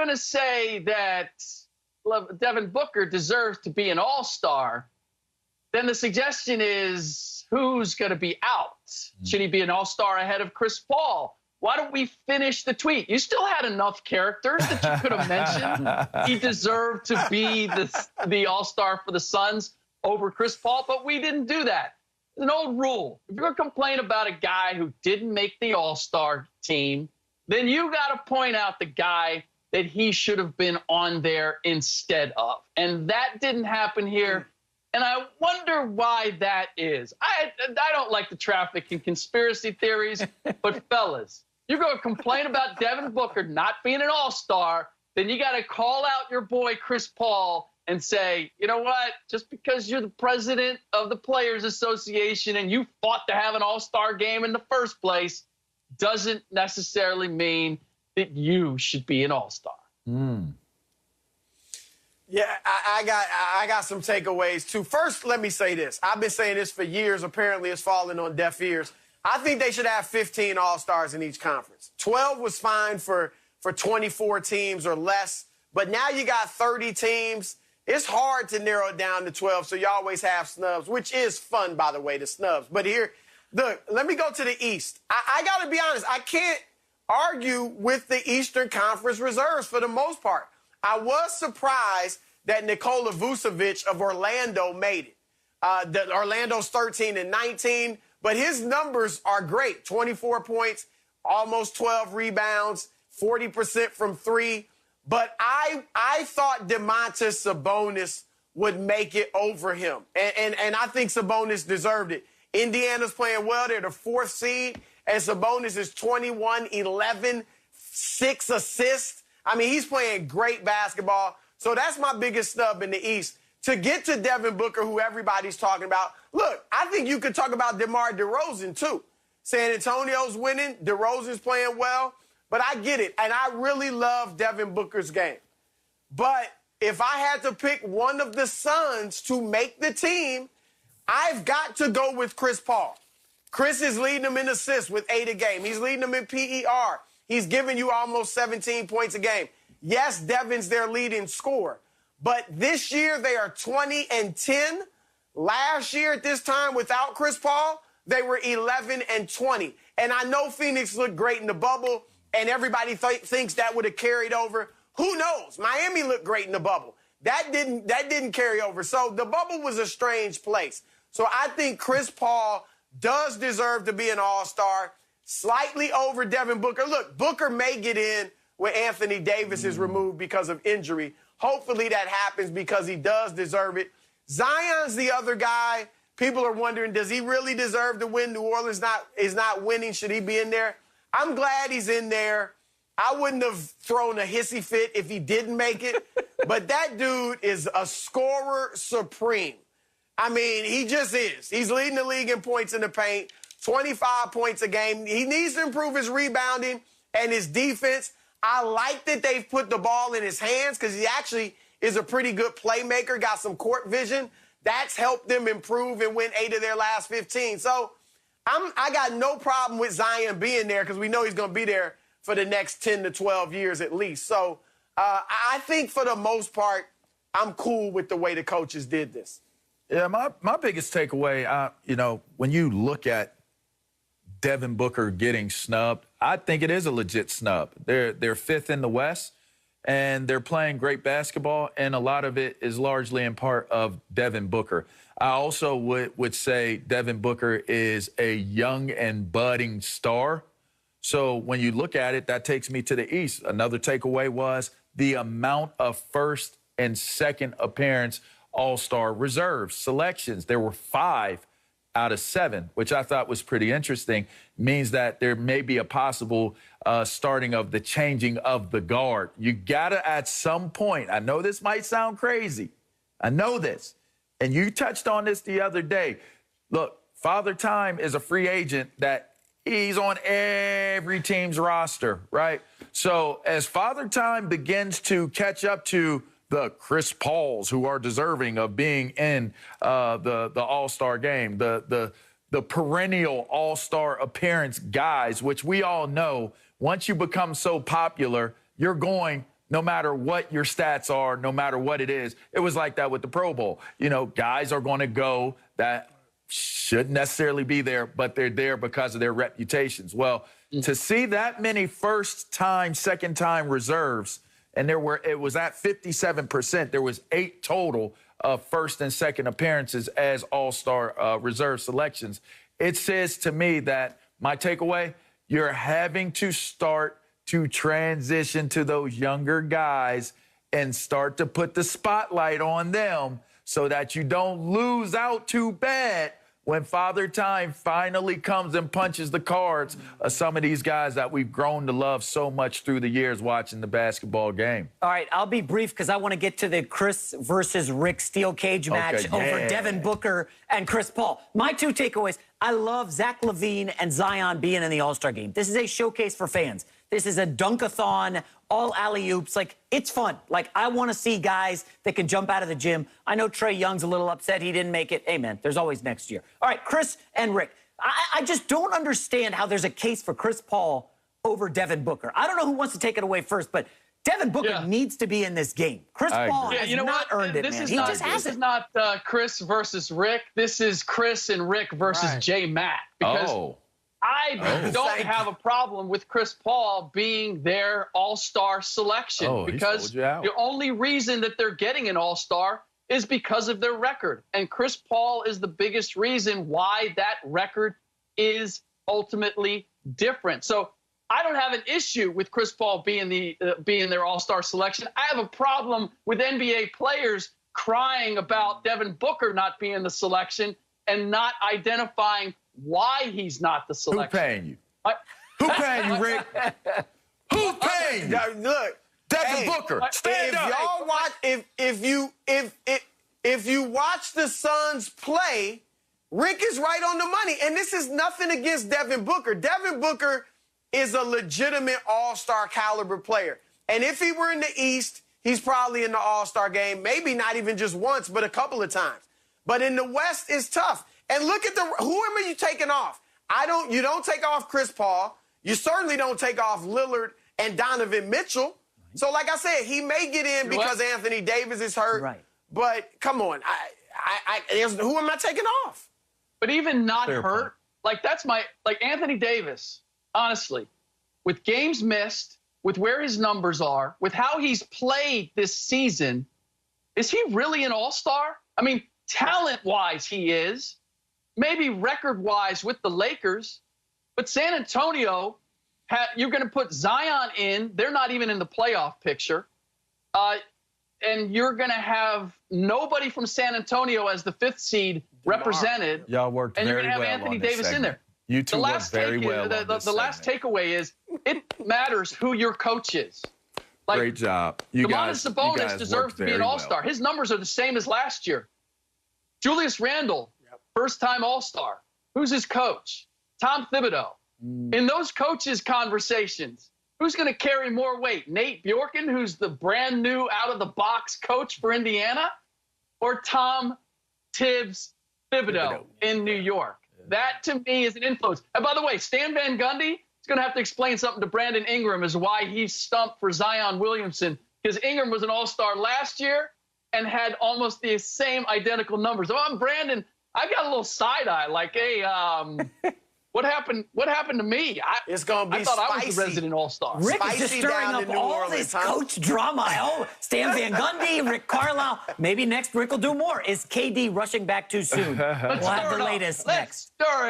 going to say that Devin Booker deserves to be an all-star, then the suggestion is who's going to be out? Should he be an all-star ahead of Chris Paul? Why don't we finish the tweet? You still had enough characters that you could have mentioned he deserved to be the all-star for the Suns over Chris Paul, but we didn't do that. It's an old rule. If you're going to complain about a guy who didn't make the all-star team, then you got to point out the guy that he should have been on there instead of. And that didn't happen here. And I wonder why that is. I don't like to traffic in conspiracy theories, but fellas, you're going to complain about Devin Booker not being an all-star, then you got to call out your boy Chris Paul and say, you know what, just because you're the president of the Players Association and you fought to have an all-star game in the first place doesn't necessarily mean that you should be an all-star. Yeah, I got some takeaways, too. First, let me say this. I've been saying this for years. Apparently, it's falling on deaf ears. I think they should have 15 all-stars in each conference. 12 was fine for 24 teams or less, but now you got 30 teams. It's hard to narrow it down to 12, so you always have snubs, which is fun, by the way, the snubs. But here, look, let me go to the East. I got to be honest. I can't argue with the Eastern Conference reserves for the most part. I was surprised that Nikola Vucevic of Orlando made it. Orlando's 13-19, but his numbers are great. 24 points, almost 12 rebounds, 40% from three. But I thought Domantas Sabonis would make it over him. And I think Sabonis deserved it. Indiana's playing well. They're the 4th seed. And Sabonis is 21, 11, 6 assists. I mean, he's playing great basketball. So that's my biggest snub in the East. To get to Devin Booker, who everybody's talking about, look, I think you could talk about DeMar DeRozan, too. San Antonio's winning. DeRozan's playing well. But I get it. And I really love Devin Booker's game. But if I had to pick one of the Suns to make the team, I've got to go with Chris Paul. Chris is leading them in assists with 8 a game. He's leading them in PER. He's giving you almost 17 points a game. Yes, Devin's their leading scorer. But this year, they are 20-10. Last year at this time, without Chris Paul, they were 11-20. And I know Phoenix looked great in the bubble, and everybody thinks that would have carried over. Who knows? Miami looked great in the bubble. That didn't carry over. So the bubble was a strange place. So I think Chris Paul does deserve to be an all-star, slightly over Devin Booker. Look, Booker may get in when Anthony Davis is removed because of injury. Hopefully that happens because he does deserve it. Zion's the other guy. People are wondering, does he really deserve to win? New Orleans is not winning. Should he be in there? I'm glad he's in there. I wouldn't have thrown a hissy fit if he didn't make it. But that dude is a scorer supreme. I mean, he just is. He's leading the league in points in the paint, 25 points a game. He needs to improve his rebounding and his defense. I like that they've put the ball in his hands because he actually is a pretty good playmaker, got some court vision. That's helped them improve and win 8 of their last 15. So I got no problem with Zion being there because we know he's going to be there for the next 10 to 12 years at least. So I think for the most part, I'm cool with the way the coaches did this. Yeah, my biggest takeaway, when you look at Devin Booker getting snubbed, I think it is a legit snub. They're 5th in the West, and they're playing great basketball, and a lot of it is largely in part of Devin Booker. I also would say Devin Booker is a young and budding star. So when you look at it, that takes me to the East. Another takeaway was the amount of first and second appearance all-star reserves selections. There were 5 out of 7, which I thought was pretty interesting. Means that there may be a possible starting of the changing of the guard. You gotta at some point, I know this might sound crazy, I know this, and you touched on this the other day. Look, Father Time is a free agent that he's on every team's roster, right? So as Father Time begins to catch up to the Chris Pauls who are deserving of being in the All-Star game, the perennial All-Star appearance guys, which we all know, once you become so popular, you're going no matter what your stats are, no matter what it is. It was like that with the Pro Bowl. You know, guys are going to go that shouldn't necessarily be there, but they're there because of their reputations. Well, to see that many first-time, second-time reserves, and it was at 57%. There was 8 total of first and second appearances as all-star reserve selections. It says to me that my takeaway, you're having to start to transition to those younger guys and start to put the spotlight on them so that you don't lose out too bad when Father Time finally comes and punches the cards of some of these guys that we've grown to love so much through the years watching the basketball game. All right, I'll be brief because I want to get to the Chris versus Rick steel cage match over Devin Booker and Chris Paul. My 2 takeaways, I love Zach LaVine and Zion being in the All-Star game. This is a showcase for fans. This is a dunk-a-thon, all alley-oops. Like, it's fun. Like, I want to see guys that can jump out of the gym. I know Trae Young's a little upset he didn't make it. Hey, man, there's always next year. All right, Chris and Rick, I just don't understand how there's a case for Chris Paul over Devin Booker. I don't know who wants to take it away first, but Devin Booker needs to be in this game. Chris Paul has not earned it, man. He just hasn't. This is not Chris versus Rick. This is Chris and Rick versus J. Matt. Because I don't have a problem with Chris Paul being their all-star selection because the only reason that they're getting an all-star is because of their record. And Chris Paul is the biggest reason why that record is ultimately different. So I don't have an issue with Chris Paul being their all-star selection. I have a problem with NBA players crying about Devin Booker not being the selection and not identifying why he's not the selection. Who paying you? Who paying you, Rick? Who paying you? Look, Devin Booker, stand up. Y'all watch, if you watch the Suns play, Rick is right on the money. And this is nothing against Devin Booker. Devin Booker is a legitimate all-star caliber player. And if he were in the East, he's probably in the all-star game, maybe not even just once, but a couple of times. But in the West, it's tough. And look at who am you taking off? You don't take off Chris Paul. You certainly don't take off Lillard and Donovan Mitchell. So like I said, he may get in because Anthony Davis is hurt. Right. But come on, who am I taking off? But even not hurt, like Anthony Davis, honestly, with games missed, with where his numbers are, with how he's played this season, is he really an all-star? I mean, talent-wise, he is. Maybe record-wise with the Lakers. But San Antonio, you're going to put Zion in. They're not even in the playoff picture. And you're going to have nobody from San Antonio as the 5th seed represented. Y'all worked very well. And you're going to have Anthony Davis in there. You two worked very well. The last takeaway is it matters who your coach is. Like, great job. Sabonis deserves to be an all-star. His numbers are the same as last year. Julius Randle, first-time all-star. Who's his coach? Tom Thibodeau. In those coaches' conversations, who's going to carry more weight? Nate Bjorken, who's the brand-new out-of-the-box coach for Indiana? Or Tom Thibodeau in New York? That, to me, is an influence. And by the way, Stan Van Gundy is going to have to explain something to Brandon Ingram as why he stumped for Zion Williamson, because Ingram was an all-star last year and had almost the same identical numbers. So I'm Brandon. I got a little side-eye, like, hey, what happened to me? It's going to be I thought I was the resident all-star. Rick is just stirring up all this coach drama. Oh, Stan Van Gundy, Rick Carlisle. Maybe next Rick will do more. Is KD rushing back too soon? We'll have the latest next.